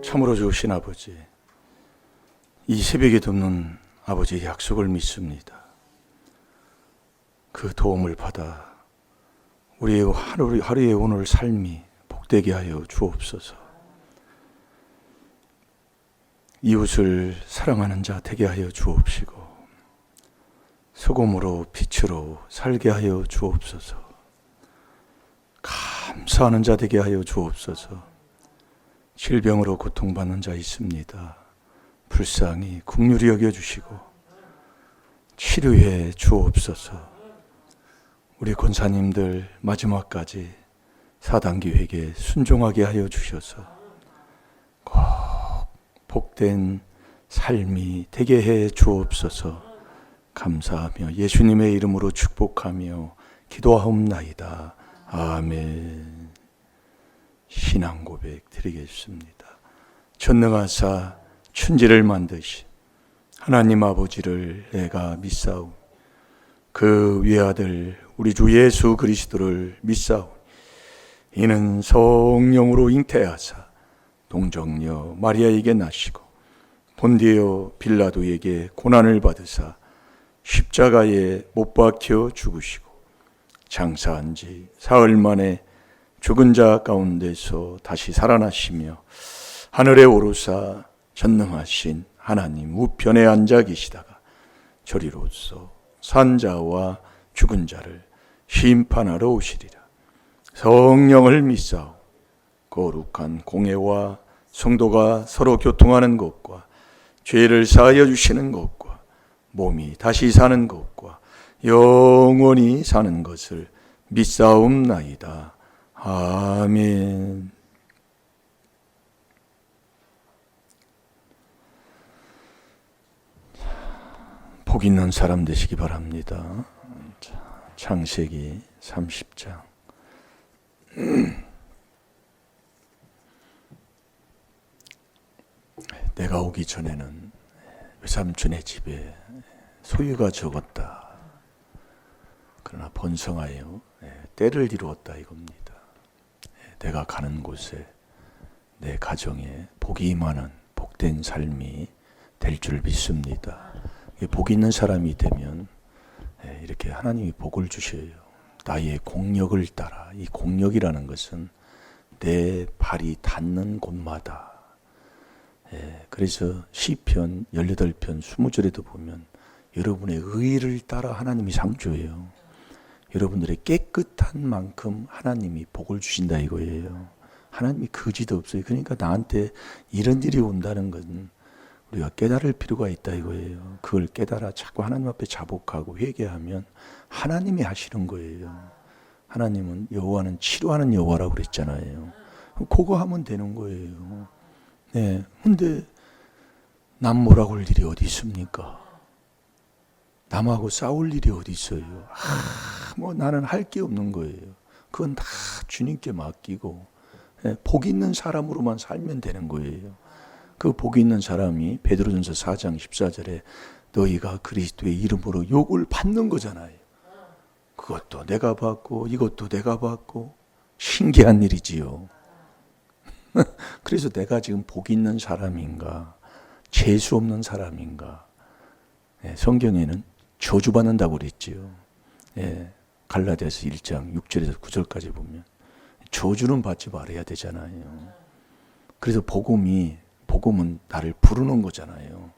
참으로 좋으신 아버지, 이 새벽에 돕는 아버지의 약속을 믿습니다. 그 도움을 받아 우리의 하루의 오늘 삶이 복되게 하여 주옵소서. 이웃을 사랑하는 자 되게 하여 주옵시고 소금으로 빛으로 살게 하여 주옵소서. 감사하는 자 되게 하여 주옵소서. 질병으로 고통받는 자 있습니다. 불쌍히 긍휼히 여겨주시고 치료해 주옵소서. 우리 권사님들 마지막까지 4단계 회개 순종하게 하여 주셔서 꼭 복된 삶이 되게 해 주옵소서. 감사하며 예수님의 이름으로 축복하며 기도하옵나이다. 아멘. 신앙 고백 드리겠습니다. 전능하사 천지를 만드신 하나님 아버지를 내가 믿사오. 그 외아들 우리 주 예수 그리스도를 믿사오. 이는 성령으로 잉태하사 동정녀 마리아에게 나시고 본디오 빌라도에게 고난을 받으사 십자가에 못 박혀 죽으시고 장사한 지 사흘 만에 죽은 자 가운데서 다시 살아나시며 하늘에 오르사 전능하신 하나님 우편에 앉아 계시다가 저리로서 산 자와 죽은 자를 심판하러 오시리라. 성령을 믿사오. 거룩한 공회와 성도가 서로 교통하는 것과 죄를 사하여 주시는 것과 몸이 다시 사는 것과 영원히 사는 것을 믿사옵나이다. 아멘. 복 있는 사람 되시기 바랍니다. 창세기 30장. 내가 오기 전에는 외삼촌의 집에 소유가 적었다. 그러나 번성하여 때를 이루었다 이겁니다. 내가 가는 곳에 내 가정에 복이 임하는 복된 삶이 될 줄 믿습니다. 복 있는 사람이 되면 이렇게 하나님이 복을 주셔요. 나의 공력을 따라. 이 공력이라는 것은 내 발이 닿는 곳마다. 그래서 시편 18편 20절에도 보면 여러분의 의를 따라 하나님이 상 줘요. 여러분들의 깨끗한 만큼 하나님이 복을 주신다 이거예요. 하나님이 거지도 없어요. 그러니까 나한테 이런 일이 온다는 건 우리가 깨달을 필요가 있다 이거예요. 그걸 깨달아 자꾸 하나님 앞에 자복하고 회개하면 하나님이 하시는 거예요. 하나님은 여호와는 치료하는 여호와라고 그랬잖아요. 그거 하면 되는 거예요. 네. 근데 남 뭐라고 할 일이 어디 있습니까? 남하고 싸울 일이 어디 있어요? 뭐 나는 할 게 없는 거예요. 그건 다 주님께 맡기고 복 있는 사람으로만 살면 되는 거예요. 그 복 있는 사람이 베드로전서 4장 14절에 너희가 그리스도의 이름으로 욕을 받는 거잖아요. 그것도 내가 받고 이것도 내가 받고 신기한 일이지요. 그래서 내가 지금 복 있는 사람인가 재수 없는 사람인가. 성경에는 저주받는다고 그랬지요. 갈라디아서 1장 6절에서 9절까지 보면 저주는 받지 말아야 되잖아요. 그래서 복음은 나를 부르는 거잖아요.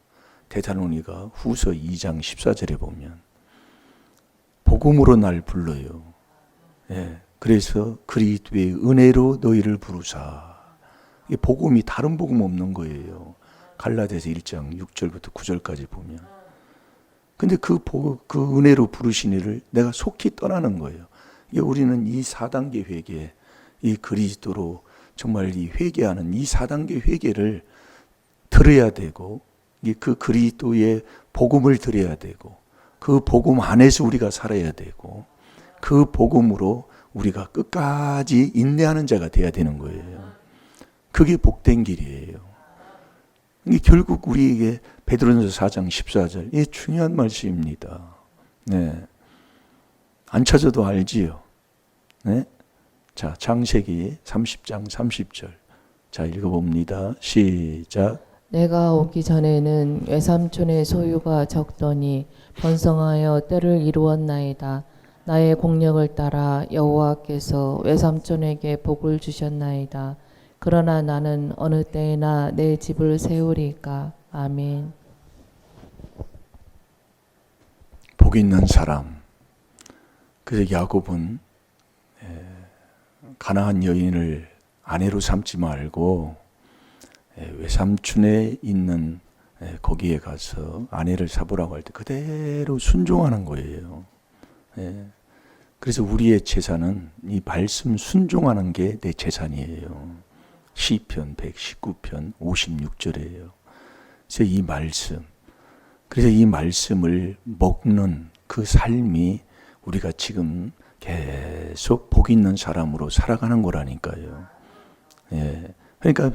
데살로니가 후서 2장 14절에 보면 복음으로 날 불러요. 그래서 그리스도의 은혜로 너희를 부르사. 이 복음이 다른 복음 없는 거예요. 갈라디아서 1장 6절부터 9절까지 보면. 근데 그 은혜로 부르신 이를 내가 속히 떠나는 거예요. 우리는 이 4단계 회개, 이 그리스도로 정말 이 회개하는 이 4단계 회개를 들어야 되고, 그 그리스도의 복음을 들어야 되고, 그 복음 안에서 우리가 살아야 되고, 그 복음으로 우리가 끝까지 인내하는 자가 돼야 되는 거예요. 그게 복된 길이에요. 이게 결국 우리에게 베드로전서 4장 14절, 이게 중요한 말씀입니다. 안 찾아도 알지요. 자, 창세기 30장 30절. 자, 읽어봅니다. 시작. 내가 오기 전에는 외삼촌의 소유가 적더니 번성하여 때를 이루었나이다. 나의 공력을 따라 여호와께서 외삼촌에게 복을 주셨나이다. 그러나 나는 어느 때에나 내 집을 세우리까. 아멘. 복 있는 사람. 그래서 야곱은 가나안 여인을 아내로 삼지 말고 외삼촌에 있는 거기에 가서 아내를 삼으라고 할 때 그대로 순종하는 거예요. 그래서 우리의 재산은 이 말씀 순종하는 게 내 재산이에요. 시편 119편 56절이에요. 그래서 이 말씀, 그래서 이 말씀을 먹는 그 삶이 우리가 지금 계속 복 있는 사람으로 살아가는 거라니까요. 그러니까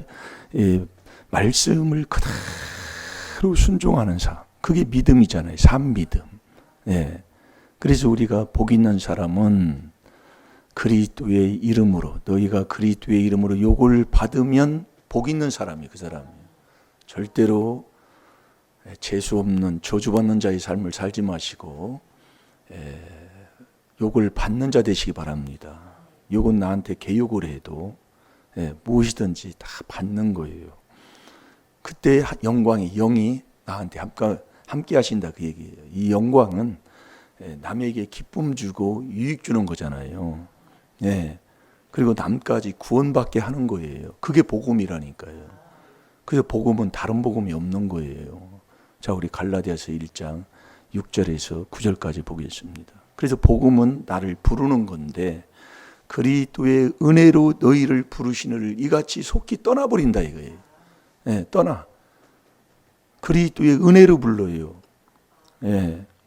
말씀을 그대로 순종하는 삶, 그게 믿음이잖아요. 삶 믿음. 그래서 우리가 복 있는 사람은 그리스도의 이름으로, 너희가 그리스도의 이름으로 욕을 받으면 복 있는 사람이 그 사람이에요. 절대로 재수 없는 저주받는 자의 삶을 살지 마시고 욕을 받는 자 되시기 바랍니다. 욕은 나한테 개욕을 해도 무엇이든지 다 받는 거예요. 그때 영광이, 영이 나한테 함께 하신다 그 얘기예요. 이 영광은 남에게 기쁨 주고 유익 주는 거잖아요. 그리고 남까지 구원받게 하는 거예요. 그게 복음이라니까요. 그래서 복음은 다른 복음이 없는 거예요. 자, 우리 갈라디아서 1장 6절에서 9절까지 보겠습니다. 그래서 복음은 나를 부르는 건데 그리스도의 은혜로 너희를 부르시느를 이같이 속히 떠나버린다 이거예요. 떠나. 그리스도의 은혜로 불러요.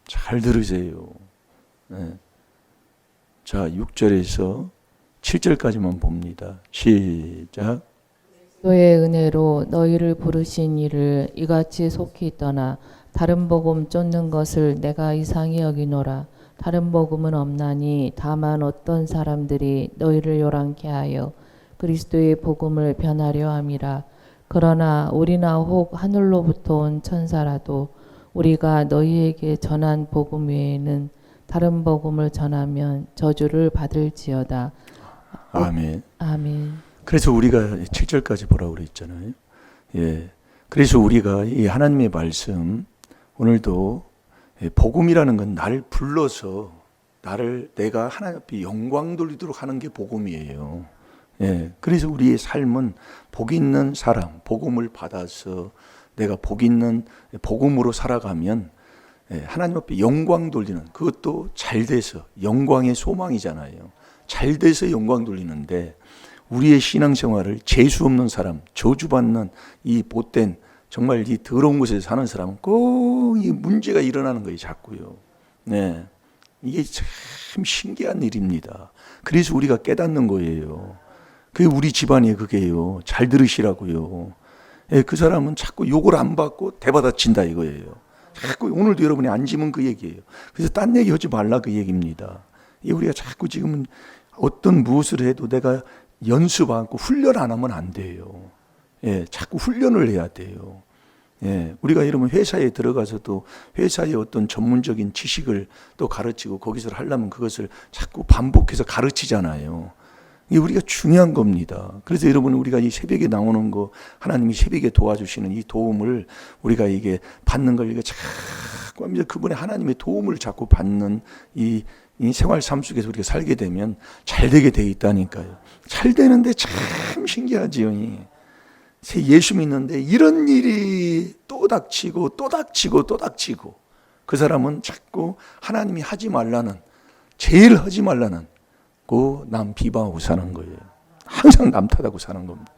잘 들으세요. 자, 6절에서 7절까지만 봅니다. 시작. 그리스도의 은혜로 너희를 부르신 이를 이같이 속히 떠나 다른 복음 쫓는 것을 내가 이상히 여기노라. 다른 복음은 없나니 다만 어떤 사람들이 너희를 요란케 하여 그리스도의 복음을 변하려 함이라. 그러나 우리나 혹 하늘로부터 온 천사라도 우리가 너희에게 전한 복음 외에는 다른 복음을 전하면 저주를 받을지어다. 아멘. 아멘. 그래서 우리가 7절까지 보라고 그랬잖아요. 그래서 우리가 이 하나님의 말씀, 오늘도 복음이라는 건 나를 불러서 내가 하나님 앞에 영광 돌리도록 하는 게 복음이에요. 그래서 우리의 삶은 복 있는 사람, 복음을 받아서 내가 복 있는 복음으로 살아가면 하나님 앞에 영광 돌리는, 그것도 잘 돼서 영광의 소망이잖아요. 잘 돼서 영광 돌리는데 우리의 신앙생활을 재수 없는 사람, 저주받는 이 못된 정말 이 더러운 곳에서 사는 사람은 꼭 이 문제가 일어나는 거예요, 자꾸요. 이게 참 신기한 일입니다. 그래서 우리가 깨닫는 거예요. 그게 우리 집안이에요, 그게요. 잘 들으시라고요. 그 사람은 자꾸 욕을 안 받고 대받아친다 이거예요. 자꾸 오늘도 여러분이 앉으면 그 얘기예요. 그래서 딴 얘기 하지 말라 그 얘기입니다. 우리가 자꾸 지금은 어떤 무엇을 해도 내가 연습 않고 훈련 안 하면 안 돼요. 자꾸 훈련을 해야 돼요. 우리가 이러면 회사에 들어가서도 회사의 어떤 전문적인 지식을 또 가르치고 거기서 하려면 그것을 자꾸 반복해서 가르치잖아요. 이게 우리가 중요한 겁니다. 그래서 여러분 우리가 이 새벽에 나오는 거 하나님이 새벽에 도와주시는 이 도움을 우리가 이게 받는 걸 이게 자꾸 하면서 그분의 하나님의 도움을 자꾸 받는 이 생활 삶 속에서 우리가 살게 되면 잘 되게 돼 있다니까요. 잘 되는데 참 신기하지요. 예수 믿는데 이런 일이 또 닥치고 또 닥치고 또 닥치고 그 사람은 자꾸 하나님이 하지 말라는, 제일 하지 말라는 남 비방하고 사는 거예요. 항상 남 탓하고 사는 겁니다.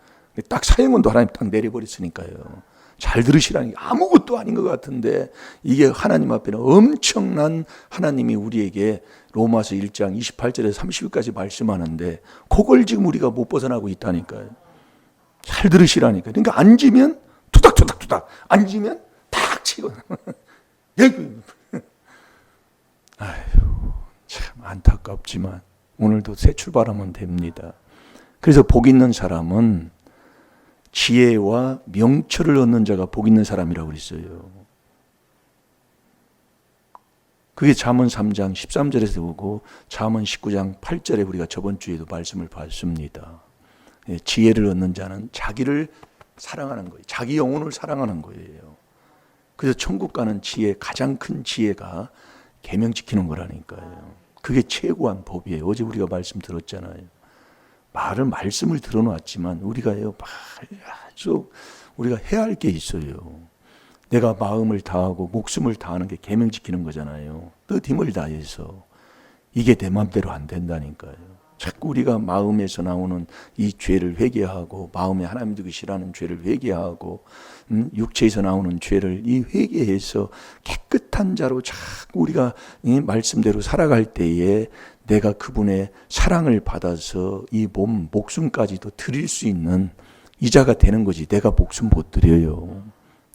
딱 사형원도 하나님 딱 내려버렸으니까요. 잘 들으시라니 아무것도 아닌 것 같은데 이게 하나님 앞에는 엄청난, 하나님이 우리에게 로마서 1장 28절에서 30절까지 말씀하는데 그걸 지금 우리가 못 벗어나고 있다니까요. 잘 들으시라니까. 그러니까 앉으면 투닥투닥투닥, 앉으면 탁 치고. 아휴, 참 안타깝지만 오늘도 새 출발하면 됩니다. 그래서 복 있는 사람은 지혜와 명철을 얻는 자가 복 있는 사람이라고 그랬어요. 그게 잠언 3장 13절에서 보고 잠언 19장 8절에 우리가 저번 주에도 말씀을 봤습니다. 지혜를 얻는 자는 자기를 사랑하는 거예요. 자기 영혼을 사랑하는 거예요. 그래서 천국 가는 지혜, 가장 큰 지혜가 계명 지키는 거라니까요. 그게 최고한 법이에요. 어제 우리가 말씀 들었잖아요. 말씀을 들어놨지만 우리가요, 아주 우리가 해야 할 게 있어요. 내가 마음을 다하고 목숨을 다하는 게 계명 지키는 거잖아요. 뜻 힘을 다해서. 이게 내 마음대로 안 된다니까요. 자꾸 우리가 마음에서 나오는 이 죄를 회개하고 마음에 하나님 두기 싫어하는 죄를 회개하고 육체에서 나오는 죄를 이 회개해서 깨끗한 자로 자꾸 우리가 이 말씀대로 살아갈 때에 내가 그분의 사랑을 받아서 이 목숨까지도 드릴 수 있는 이자가 되는 거지. 내가 목숨 못 드려요.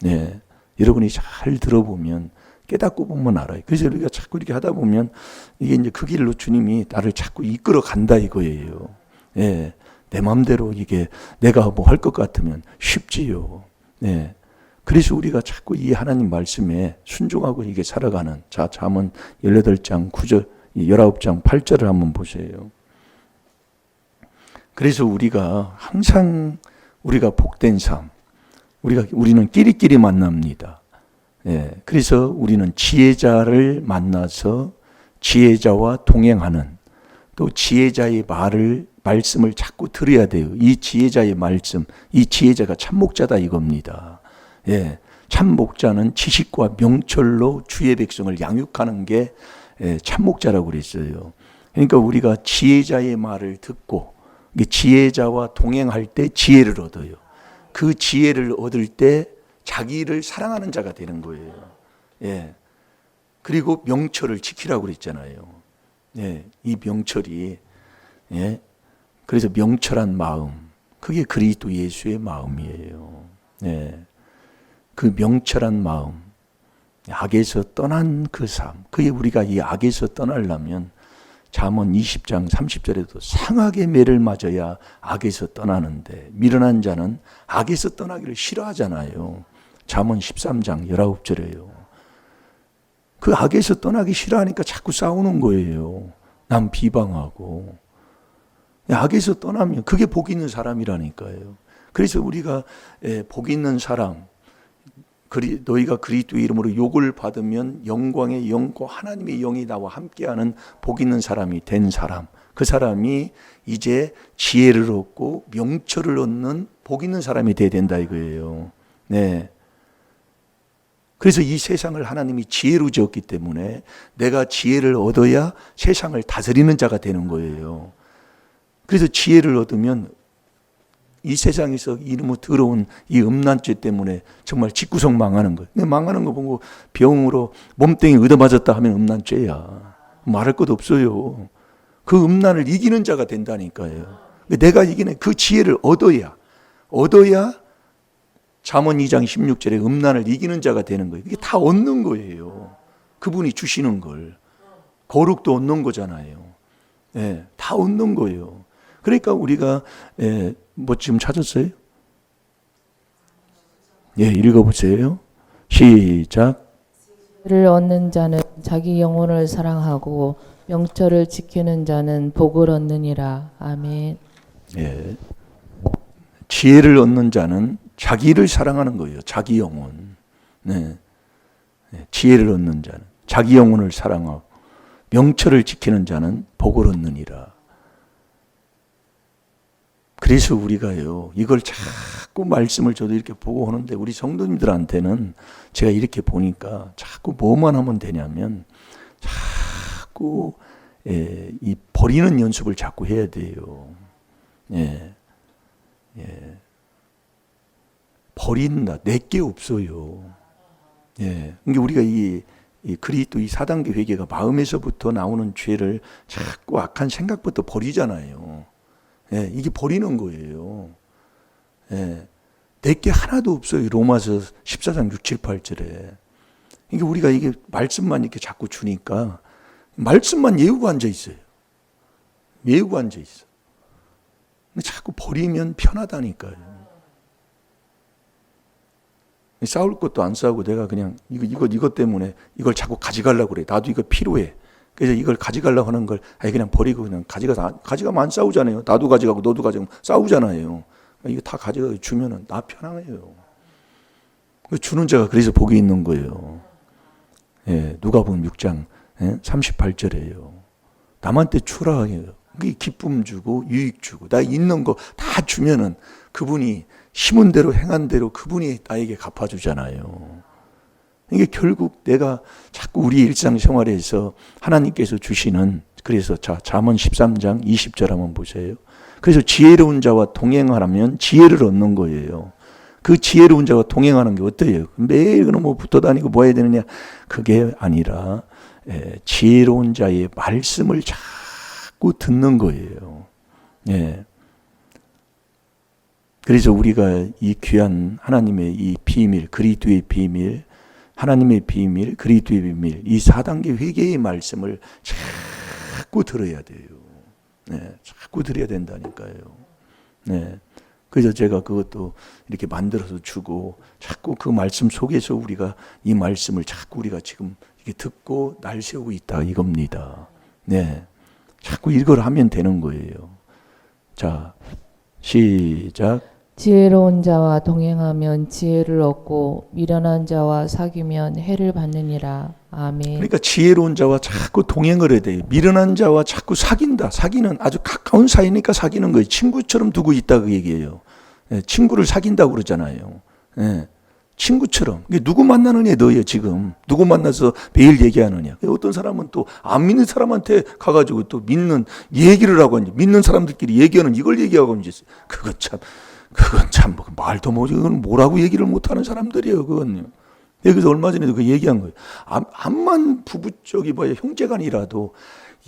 네. 여러분이 잘 들어보면 깨닫고 보면 알아요. 그래서 우리가 자꾸 이렇게 하다 보면 이게 이제 그 길로 주님이 나를 자꾸 이끌어 간다 이거예요. 예. 내 마음대로 이게 내가 뭐 할 것 같으면 쉽지요. 예. 그래서 우리가 자꾸 이 하나님 말씀에 순종하고 이게 살아가는 자, 잠언 18장 9절, 19장 8절을 한번 보세요. 그래서 우리가 항상 우리가 복된 삶, 우리는 끼리끼리 만납니다. 예, 그래서 우리는 지혜자를 만나서 지혜자와 동행하는 또 지혜자의 말씀을 자꾸 들어야 돼요. 이 지혜자의 말씀, 이 지혜자가 참목자다 이겁니다. 예, 참목자는 지식과 명철로 주의 백성을 양육하는 게 참목자라고 그랬어요. 그러니까 우리가 지혜자의 말을 듣고 지혜자와 동행할 때 지혜를 얻어요. 그 지혜를 얻을 때 자기를 사랑하는 자가 되는 거예요. 예. 그리고 명철을 지키라고 그랬잖아요. 예. 이 명철이, 예. 그래서 명철한 마음, 그게 그리스도 예수의 마음이에요. 예. 그 명철한 마음, 악에서 떠난 그 삶, 그게 우리가 이 악에서 떠나려면 잠언 20장 30절에도 상악의 매를 맞아야 악에서 떠나는데 미련한 자는 악에서 떠나기를 싫어하잖아요. 잠언 13장 19절에요. 그 악에서 떠나기 싫어하니까 자꾸 싸우는 거예요. 남 비방하고. 악에서 떠나면 그게 복 있는 사람이라니까요. 그래서 우리가 복 있는 사람, 너희가 그리스도의 이름으로 욕을 받으면 영광의 영과 하나님의 영이 나와 함께하는 복 있는 사람이 된 사람, 그 사람이 이제 지혜를 얻고 명철을 얻는 복 있는 사람이 돼야 된다 이거예요. 네. 그래서 이 세상을 하나님이 지혜로 지었기 때문에 내가 지혜를 얻어야 세상을 다스리는 자가 되는 거예요. 그래서 지혜를 얻으면 이 세상에서 이놈의 더러운 이 음란죄 때문에 정말 집구석 망하는 거예요. 망하는 거 보고 병으로 몸뚱이 얻어맞았다 하면 음란죄야. 말할 것도 없어요. 그 음란을 이기는 자가 된다니까요. 내가 이기는 그 지혜를 얻어야 잠언 2장 16절에 음란을 이기는 자가 되는 거예요. 이게 다 얻는 거예요. 그분이 주시는 걸. 거룩도 얻는 거잖아요. 네, 다 얻는 거예요. 그러니까 우리가 뭐 지금 찾았어요? 예, 읽어보세요. 시작. 를 얻는 자는 자기 영혼을 사랑하고 명철을 지키는 자는 복을 얻느니라. 아멘. 예. 지혜를 얻는 자는 자기를 사랑하는 거예요. 자기 영혼. 네. 지혜를 얻는 자는 자기 영혼을 사랑하고 명철을 지키는 자는 복을 얻느니라. 그래서 우리가요, 이걸 자꾸 말씀을 저도 이렇게 보고 오는데 우리 성도님들한테는 제가 이렇게 보니까 자꾸 뭐만 하면 되냐면 자꾸 이 버리는 연습을 자꾸 해야 돼요. 예. 버린다. 내게 없어요. 예. 그러니까 우리가 이 그리스도 이 4단계 회개가 마음에서부터 나오는 죄를 자꾸 악한 생각부터 버리잖아요. 예, 이게 버리는 거예요. 예, 내게 하나도 없어요. 로마서 14장 6, 7, 8절에. 그러니까 우리가 이게 말씀만 이렇게 자꾸 주니까 말씀만 외우고 앉아 있어요. 외우고 앉아 있어. 근데 자꾸 버리면 편하다니까요. 싸울 것도 안 싸우고 내가 그냥 이것 때문에 이걸 자꾸 가져가려고 그래. 나도 이거 필요해. 그래서 이걸 가져가려고 하는 걸 그냥 버리고 그냥 가져가면 안 싸우잖아요. 나도 가져가고 너도 가져가면 싸우잖아요. 이거 다 가져가 주면은 나 편해요. 주는 자가 그래서 복이 있는 거예요. 예, 누가복음 6장 38절이에요. 남한테 주라 해요. 기쁨 주고 유익 주고 나 있는 거 다 주면은 그분이 심은 대로 행한 대로 그분이 나에게 갚아주잖아요. 이게 결국 내가 자꾸 우리 일상생활에서 하나님께서 주시는, 그래서 잠언 13장 20절 한번 보세요. 그래서 지혜로운 자와 동행하라면 지혜를 얻는 거예요. 그 지혜로운 자와 동행하는 게 어때요? 매일 그럼 뭐 붙어 다니고 뭐 해야 되느냐? 그게 아니라 지혜로운 자의 말씀을 자꾸 듣는 거예요. 예. 그래서 우리가 이 귀한 하나님의 이 비밀, 그리스도의 비밀, 하나님의 비밀, 그리스도의 비밀, 이 4단계 회개의 말씀을 자꾸 들어야 돼요. 네, 자꾸 들어야 된다니까요. 네. 그래서 제가 그것도 이렇게 만들어서 주고 자꾸 그 말씀 속에서 우리가 이 말씀을 자꾸 우리가 지금 이렇게 듣고 날 세우고 있다 이겁니다. 네. 자꾸 이걸 하면 되는 거예요. 자, 시작. 지혜로운 자와 동행하면 지혜를 얻고 미련한 자와 사귀면 해를 받느니라. 아멘. 그러니까 지혜로운 자와 자꾸 동행을 해야 돼요. 미련한 자와 자꾸 사귄다. 사귀는 아주 가까운 사이니까 사귀는 거예요. 친구처럼 두고 있다 그 얘기예요. 예, 친구를 사귄다고 그러잖아요. 예, 친구처럼. 누구 만나느냐 너예요 지금. 누구 만나서 매일 얘기하느냐. 어떤 사람은 또 안 믿는 사람한테 가가지고 또 믿는 얘기를 하고 이제 믿는 사람들끼리 얘기하는 이걸 얘기하고 이제 그건 참 말도 못하고 그건 뭐라고 얘기를 못하는 사람들이에요. 그건. 여기서 얼마 전에도 그 얘기한 거예요. 암만 부부적이 형제간이라도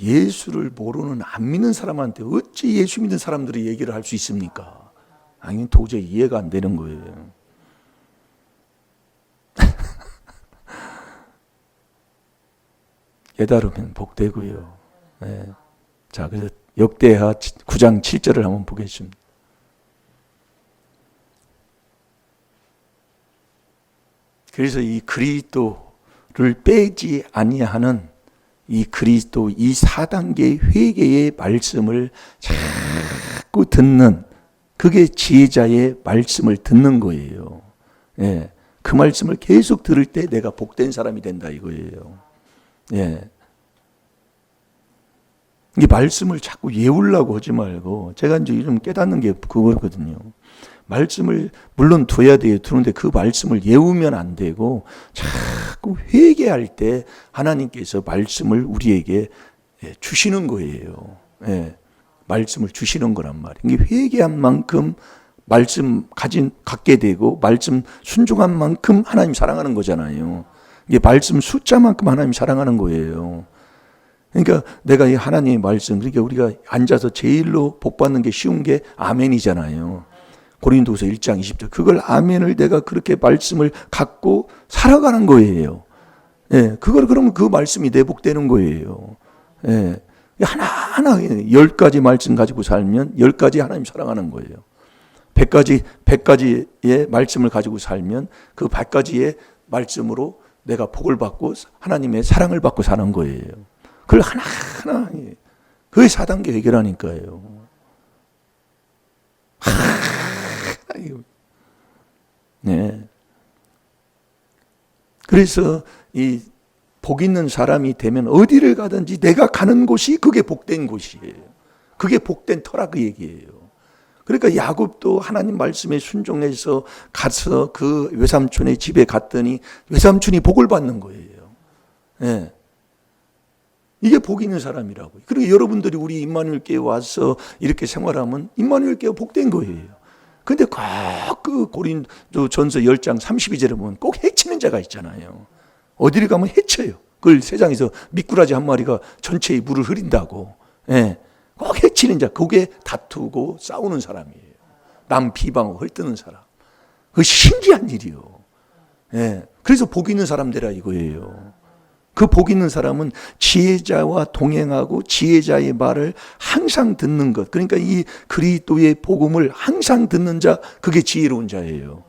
예수를 모르는 안 믿는 사람한테 어찌 예수 믿는 사람들이 얘기를 할 수 있습니까? 아니 도저히 이해가 안 되는 거예요. 깨달으면 복되고요. 네. 자, 그래서 역대하 9장 7절을 한번 보겠습니다. 그래서 이 그리스도를 빼지 아니하는 이 그리스도 이 4단계 회개의 말씀을 자꾸 듣는, 그게 지혜자의 말씀을 듣는 거예요. 예, 그 말씀을 계속 들을 때 내가 복된 사람이 된다 이거예요. 예, 이 말씀을 자꾸 외우려고 하지 말고, 제가 이제 요즘 깨닫는 게 그거거든요. 말씀을 물론 둬야 돼요. 두는데 그 말씀을 외우면 안 되고 자꾸 회개할 때 하나님께서 말씀을 우리에게 주시는 거예요. 예, 말씀을 주시는 거란 말이에요. 이게 회개한 만큼 말씀 갖게 되고 말씀 순종한 만큼 하나님 사랑하는 거잖아요. 이게 말씀 숫자만큼 하나님 사랑하는 거예요. 그러니까 내가 이 하나님의 말씀, 그러니까 우리가 앉아서 제일로 복 받는 게 쉬운 게 아멘이잖아요. 고린도서 1장 20절. 그걸 아멘을 내가 그렇게 말씀을 갖고 살아가는 거예요. 예, 그러면 그 말씀이 내 복되는 거예요. 예, 하나하나 10가지 말씀 가지고 살면 10가지 하나님 사랑하는 거예요. 100가지의 말씀을 가지고 살면 그 100가지의 말씀으로 내가 복을 받고 하나님의 사랑을 받고 사는 거예요. 그걸 하나하나, 그게 4단계 해결하니까요. 네. 그래서 이 복 있는 사람이 되면 어디를 가든지 내가 가는 곳이 그게 복된 곳이에요. 그게 복된 터라 그 얘기예요. 그러니까 야곱도 하나님 말씀에 순종해서 가서 그 외삼촌의 집에 갔더니 외삼촌이 복을 받는 거예요. 네. 이게 복 있는 사람이라고요. 그리고 여러분들이 우리 임마누엘 교회 와서 이렇게 생활하면 임마누엘 교회 복된 거예요. 근데 꼭 그 고린도 전서 10장 32절에 보면 꼭 해치는 자가 있잖아요. 어디를 가면 해쳐요. 그걸 세상에서 미꾸라지 한 마리가 전체에 물을 흐린다고. 예. 꼭 해치는 자, 그게 다투고 싸우는 사람이에요. 남 비방하고 헐뜯는 사람. 그거 신기한 일이요. 예. 그래서 복 있는 사람 되라 이거예요. 그 복 있는 사람은 지혜자와 동행하고 지혜자의 말을 항상 듣는 것. 그러니까 이 그리스도의 복음을 항상 듣는 자, 그게 지혜로운 자예요.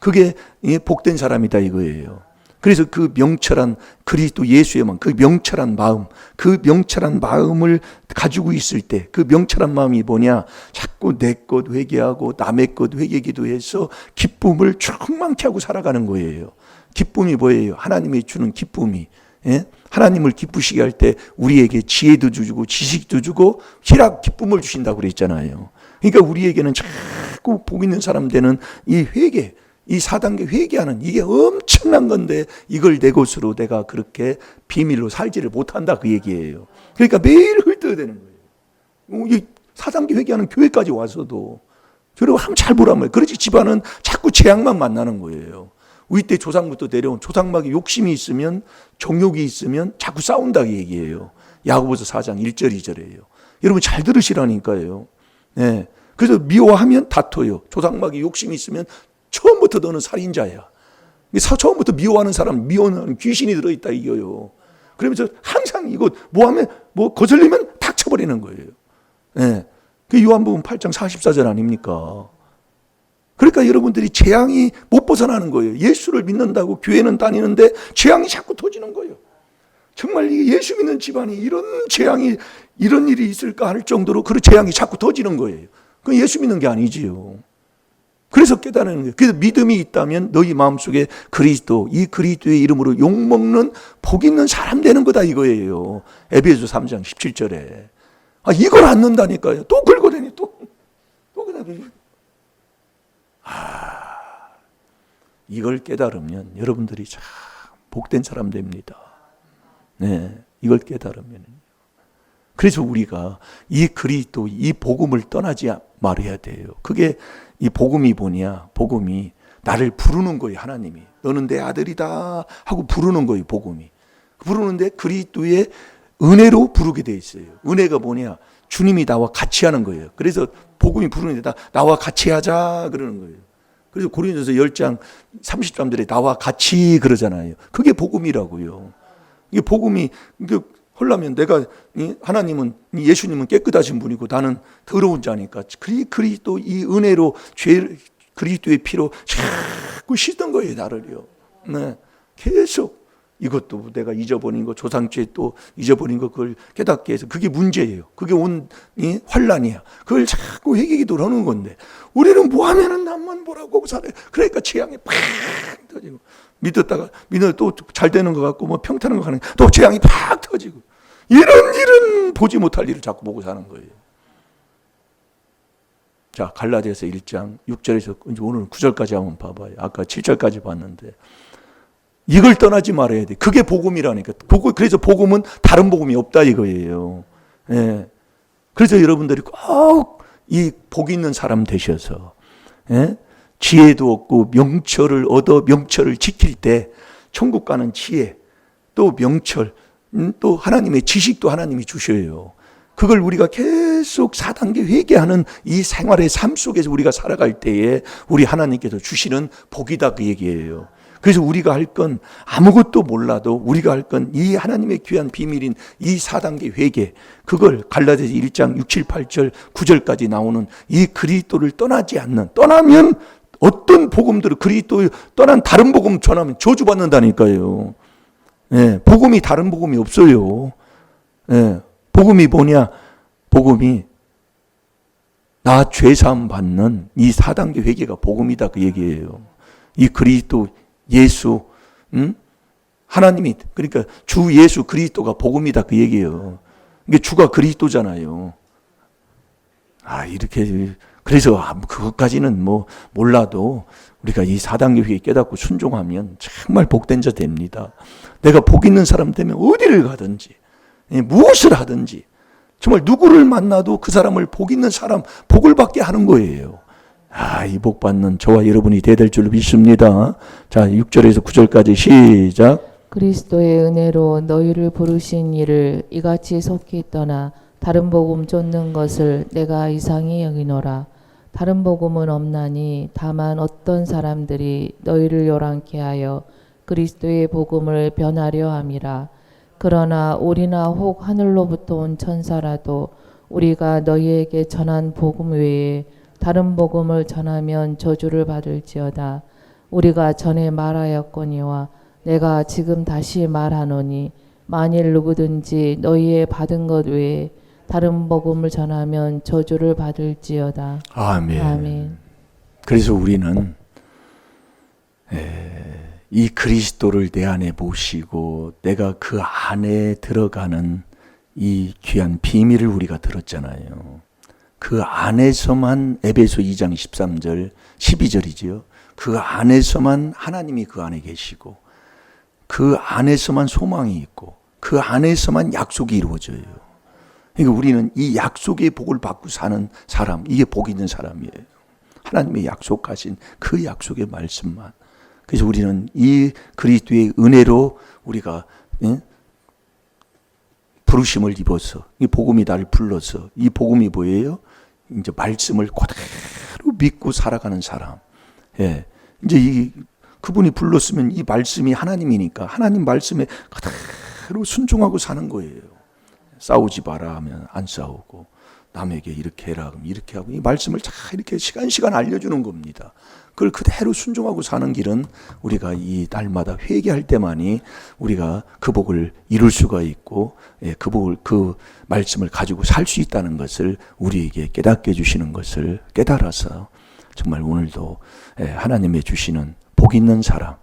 그게 복된 사람이다 이거예요. 그래서 그 명철한 그리스도 예수의 마음, 그 명철한 마음, 그 명철한 마음을 가지고 있을 때, 그 명철한 마음이 뭐냐? 자꾸 내 것 회개하고 남의 것 회개 기도해서 기쁨을 충만케 하고 살아가는 거예요. 기쁨이 뭐예요? 하나님이 주는 기쁨이. 예? 하나님을 기쁘시게 할 때 우리에게 지혜도 주고 지식도 주고 희락 기쁨을 주신다고 그랬잖아요. 그러니까 우리에게는 자꾸 복 있는 사람 되는 이 회개, 이 4단계 회개하는 이게 엄청난 건데 이걸 내 것으로 내가 그렇게 비밀로 살지를 못한다 그 얘기예요. 그러니까 매일 훑어야 되는 거예요. 이 4단계 회개하는 교회까지 와서도 여러분 한번 잘 보란 말이에요. 그렇지 집안은 자꾸 재앙만 만나는 거예요. 우리 때 조상부터 내려온 조상막에 욕심이 있으면 정욕이 있으면 자꾸 싸운다 그 얘기예요. 야고보서 4장 1절 2절이에요. 여러분 잘 들으시라니까요. 네. 그래서 미워하면 다퉈요. 조상막에 욕심이 있으면 처음부터 너는 살인자야. 처음부터 미워하는 사람, 미워하는 귀신이 들어있다 이거요. 그러면서 항상 이거 뭐하면 뭐 거슬리면 탁 쳐버리는 거예요. 네. 그 요한복음 8장 44절 아닙니까? 그러니까 여러분들이 재앙이 못 벗어나는 거예요. 예수를 믿는다고 교회는 다니는데 재앙이 자꾸 터지는 거예요. 정말 이게 예수 믿는 집안이 이런 재앙이 이런 일이 있을까 할 정도로 그 재앙이 자꾸 터지는 거예요. 그건 예수 믿는 게 아니지요. 그래서 깨달는 거예요. 그래서 믿음이 있다면 너희 마음속에 그리스도, 이 그리스도의 이름으로 욕먹는 복 있는 사람 되는 거다 이거예요. 에베소 3장 17절에. 이걸 안 넣는다니까요. 또 긁어대니 또 그다음에 이걸 깨달으면 여러분들이 참 복된 사람 됩니다. 네, 이걸 깨달으면. 그래서 우리가 이 그리스도, 이 복음을 떠나지 말아야 돼요. 그게 이 복음이 뭐냐? 복음이 나를 부르는 거예요, 하나님이. 너는 내 아들이다 하고 부르는 거예요, 복음이. 부르는데 그리스도의 은혜로 부르게 돼 있어요. 은혜가 뭐냐? 주님이 나와 같이 하는 거예요. 그래서 복음이 부르는 데다 나와 같이 하자 그러는 거예요. 그래서 고린도서 10장 30절에 나와 같이 그러잖아요. 그게 복음이라고요. 이게 복음이 헐라면 내가 하나님은 예수님은 깨끗하신 분이고 나는 더러운 자니까 그리스도 이 은혜로 그리스도의 피로 자꾸 씻던 거예요 나를요. 네. 계속 이것도 내가 잊어버린 거 조상죄 또 잊어버린 거 그걸 깨닫게 해서 그게 문제예요. 그게 온 환란이야. 그걸 자꾸 회개기도를 하는 건데 우리는 뭐 하면은 남만 보라고 하고 살아요. 그러니까 재앙이 팍 터지고 믿었다가 또 잘 되는 것 같고 뭐 평탄한 거 하는 또 재앙이 팍 터지고 이런 일은 보지 못할 일을 자꾸 보고 사는 거예요. 자, 갈라디아서 1장 6절에서 이제 오늘 9절까지 한번 봐봐요. 아까 7절까지 봤는데 이걸 떠나지 말아야 돼. 그게 복음이라니까. 그래서 복음은 다른 복음이 없다 이거예요. 예. 그래서 여러분들이 꼭 이 복 있는 사람 되셔서 예? 지혜도 얻고 명철을 얻어 명철을 지킬 때 천국 가는 지혜 또 명철 또 하나님의 지식도 하나님이 주셔요. 그걸 우리가 계속 4단계 회개하는 이 생활의 삶 속에서 우리가 살아갈 때에 우리 하나님께서 주시는 복이다 그 얘기예요. 그래서 우리가 할 건 아무것도 몰라도 우리가 할 건 이 하나님의 귀한 비밀인 이 4단계 회개 그걸 갈라디아서 1장 6, 7, 8절 9절까지 나오는 이 그리스도를 떠나지 않는 떠나면 어떤 복음들을 그리스도 떠난 다른 복음 전하면 저주받는다니까요. 예, 복음이 다른 복음이 없어요. 예, 복음이 뭐냐? 복음이 나 죄사함 받는 이 4단계 회개가 복음이다 그 얘기예요. 이 그리스도 예수 하나님이 그러니까 주 예수 그리스도가 복음이다 그 얘기예요. 이게 주가 그리스도잖아요. 이렇게 그래서 그것까지는 뭐 몰라도 우리가 이 4단계 회개 깨닫고 순종하면 정말 복된 자 됩니다. 내가 복 있는 사람 되면 어디를 가든지 무엇을 하든지 정말 누구를 만나도 그 사람을 복 있는 사람 복을 받게 하는 거예요. 이 복 받는 저와 여러분이 되될 줄 믿습니다. 자, 6절에서 9절까지 시작. 그리스도의 은혜로 너희를 부르신 이를 이같이 속히 떠나 다른 복음 쫓는 것을 내가 이상히 여기노라. 다른 복음은 없나니 다만 어떤 사람들이 너희를 요란케 하여 그리스도의 복음을 변하려 함이라. 그러나 우리나 혹 하늘로부터 온 천사라도 우리가 너희에게 전한 복음 외에 다른 복음을 전하면 저주를 받을지어다. 우리가 전에 말하였거니와 내가 지금 다시 말하노니 만일 누구든지 너희의 받은 것 외에 다른 복음을 전하면 저주를 받을지어다. 아멘. 아멘. 그래서 우리는 이 그리스도를 내 안에 모시고 내가 그 안에 들어가는 이 귀한 비밀을 우리가 들었잖아요. 그 안에서만 에베소 2장 13절 12절이지요. 그 안에서만 하나님이 그 안에 계시고 그 안에서만 소망이 있고 그 안에서만 약속이 이루어져요. 그러니까 우리는 이 약속의 복을 받고 사는 사람, 이게 복 있는 사람이에요. 하나님의 약속하신 그 약속의 말씀만. 그래서 우리는 이 그리스도의 은혜로 우리가 부르심을 입어서 이 복음이 나를 불러서 이 복음이 뭐예요? 이제 말씀을 그대로 믿고 살아가는 사람. 예. 이제 그분이 불렀으면 이 말씀이 하나님이니까 하나님 말씀에 그대로 순종하고 사는 거예요. 싸우지 마라 하면 안 싸우고 남에게 이렇게 해라 하면 이렇게 하고 이 말씀을 잘 이렇게 시간 알려주는 겁니다. 그걸 그대로 순종하고 사는 길은 우리가 이 날마다 회개할 때만이 우리가 그 복을 이룰 수가 있고 그 복을 그 말씀을 가지고 살 수 있다는 것을 우리에게 깨닫게 해주시는 것을 깨달아서 정말 오늘도 하나님의 주시는 복 있는 사람,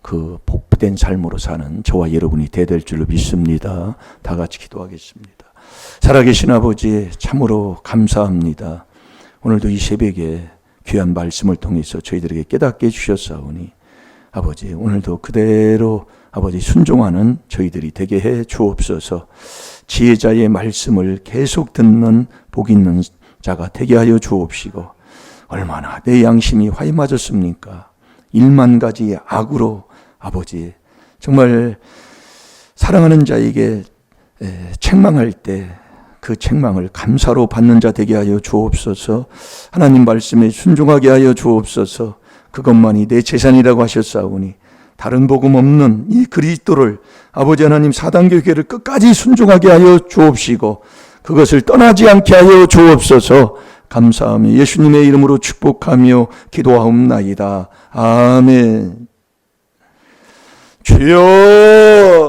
그 복된 삶으로 사는 저와 여러분이 되될 줄로 믿습니다. 다 같이 기도하겠습니다. 살아계신 아버지 참으로 감사합니다. 오늘도 이 새벽에 귀한 말씀을 통해서 저희들에게 깨닫게 해주셨사오니 아버지 오늘도 그대로 아버지 순종하는 저희들이 되게 해 주옵소서. 지혜자의 말씀을 계속 듣는 복 있는 자가 되게 하여 주옵시고 얼마나 내 양심이 화이 맞았습니까? 1만 가지 악으로 아버지 정말 사랑하는 자에게 책망할 때 그 책망을 감사로 받는 자 되게 하여 주옵소서. 하나님 말씀에 순종하게 하여 주옵소서. 그것만이 내 재산이라고 하셨사오니 다른 복음 없는 이 그리스도를 아버지 하나님 사단교회를 끝까지 순종하게 하여 주옵시고 그것을 떠나지 않게 하여 주옵소서. 감사하며 예수님의 이름으로 축복하며 기도하옵나이다. 아멘. 주여